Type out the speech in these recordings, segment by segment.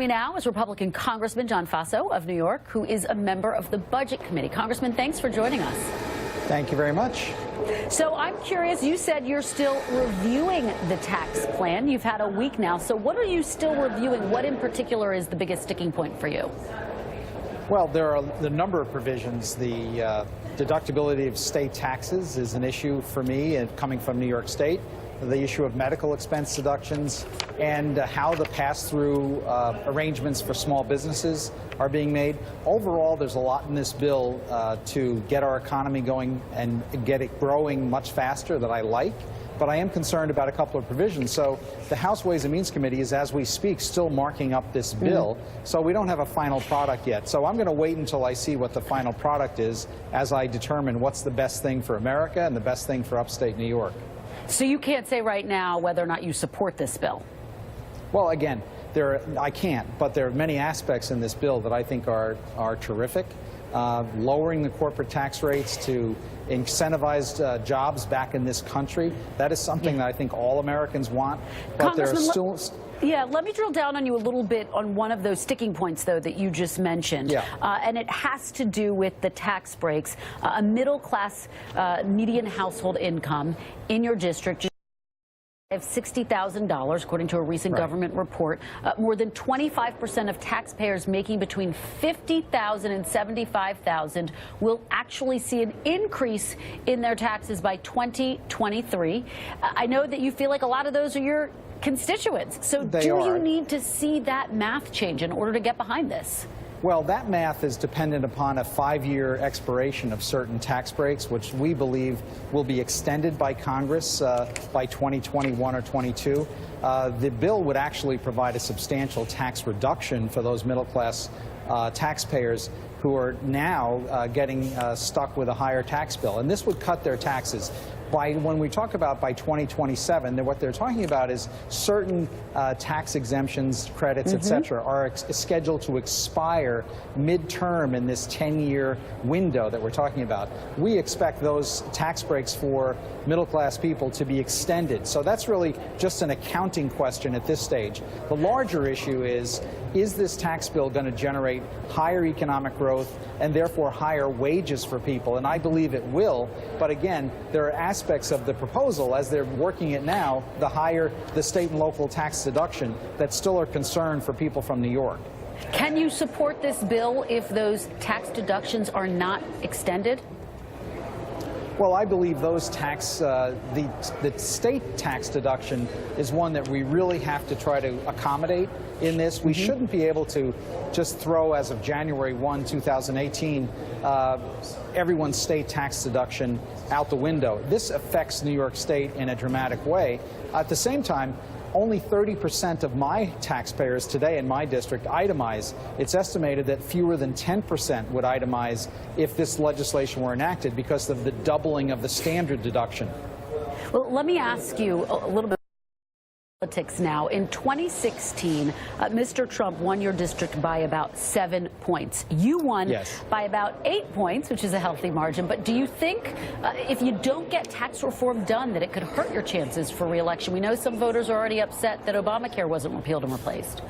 me now is Republican Congressman John Faso of New York, who is a member of the Budget Committee. Congressman, thanks for joining us. Thank you very much. So I'm curious, you said you're still reviewing the tax plan. You've had a week now. So what are you still reviewing? What in particular is the biggest sticking point for you? Well, there are a number of provisions. The deductibility of state taxes is an issue for me, and coming from New York State. The issue of medical expense deductions and how the pass-through arrangements for small businesses are being made. Overall, there's a lot in this bill to get our economy going and get it growing much faster that I like. But I am concerned about a couple of provisions. So the House Ways and Means Committee is, as we speak, still marking up this bill. So we don't have a final product yet. So I'm going to wait until I see what the final product is as I determine what's the best thing for America and the best thing for upstate New York. So you can't say right now whether or not you support this bill? Well, again, I can't, but there are many aspects in this bill that I think are terrific. Lowering the corporate tax rates to incentivize jobs back in this country, that is something that I think all Americans want. But there are still... Yeah, let me drill down on you a little bit on one of those sticking points, though, that you just mentioned. Yeah. And it has to do with the tax breaks. A middle-class median household income in your district of $60,000, according to a recent government report. More than 25% of taxpayers making between $50,000 and $75,000 will actually see an increase in their taxes by 2023. I know that you feel like a lot of those are your constituents. So do you need to see that math change in order to get behind this? Well, that math is dependent upon a 5-year expiration of certain tax breaks, which we believe will be extended by Congress by 2021 or 22. The bill would actually provide a substantial tax reduction for those middle-class taxpayers who are now getting stuck with a higher tax bill. And this would cut their taxes. When we talk about by 2027, what they're talking about is certain tax exemptions, credits, et cetera, are scheduled to expire midterm in this 10-year window that we're talking about. We expect those tax breaks for middle-class people to be extended. So that's really just an accounting question at this stage. The larger issue is this tax bill going to generate higher economic growth and therefore higher wages for people? And I believe it will. But again, there are aspects of the proposal, as they're working it now, the higher the state and local tax deduction, that still are concerned for people from New York. Can you support this bill if those tax deductions are not extended? Well, I believe those the state tax deduction is one that we really have to try to accommodate in this. We shouldn't be able to just throw, as of January 1, 2018, everyone's state tax deduction out the window. This affects New York State in a dramatic way. At the same time, only 30% of my taxpayers today in my district itemize. It's estimated that fewer than 10% would itemize if this legislation were enacted because of the doubling of the standard deduction. Well, let me ask you a little bit. Politics now. In 2016, Mr. Trump won your district by about 7 points. You won by about 8 points, which is a healthy margin. But do you think if you don't get tax reform done that it could hurt your chances for re-election? We know some voters are already upset that Obamacare wasn't repealed and replaced.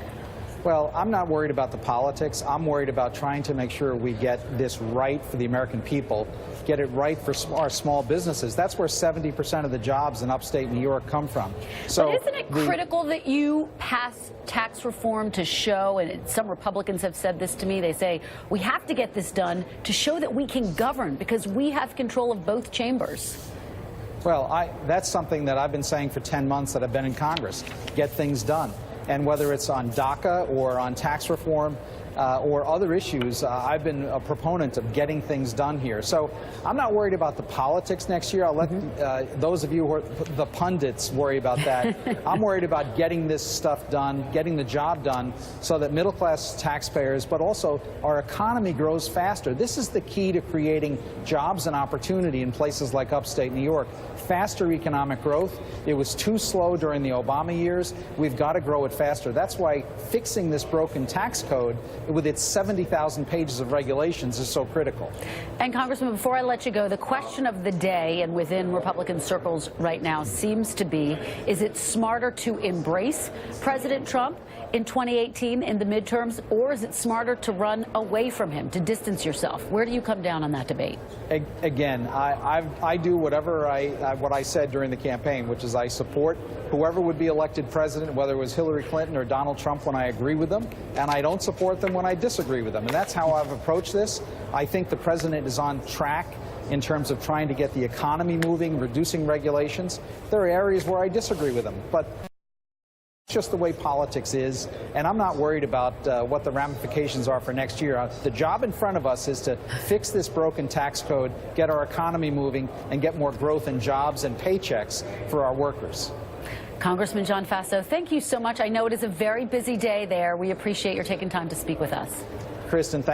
Well, I'm not worried about the politics. I'm worried about trying to make sure we get this right for the American people, get it right for our small businesses. That's where 70% of the jobs in upstate New York come from. So but isn't it critical that you pass tax reform to show, and some Republicans have said this to me, they say, we have to get this done to show that we can govern because we have control of both chambers? Well, that's something that I've been saying for 10 months that I've been in Congress. Get things done. And whether it's on DACA or on tax reform or other issues, I've been a proponent of getting things done here. So I'm not worried about the politics next year. I'll let those of you who are the pundits worry about that. I'm worried about getting this stuff done, getting the job done so that middle-class taxpayers, but also our economy grows faster. This is the key to creating jobs and opportunity in places like upstate New York. Faster economic growth. It was too slow during the Obama years. We've got to grow it faster. That's why fixing this broken tax code with its 70,000 pages of regulations is so critical. And Congressman, before I let you go, the question of the day and within Republican circles right now seems to be, is it smarter to embrace President Trump in 2018 in the midterms, or is it smarter to run away from him, to distance yourself? Where do you come down on that debate? Again, I do whatever what I said during the campaign, which is I support whoever would be elected president, whether it was Hillary Clinton or Donald Trump, when I agree with them, and I don't support them when I disagree with them. And that's how I've approached this. I think the president is on track in terms of trying to get the economy moving, reducing regulations. There are areas where I disagree with him, but it's just the way politics is, and I'm not worried about what the ramifications are for next year. The job in front of us is to fix this broken tax code, get our economy moving, and get more growth in jobs and paychecks for our workers. Congressman John Faso, thank you so much. I know it is a very busy day there. We appreciate your taking time to speak with us. Kristen, thank you.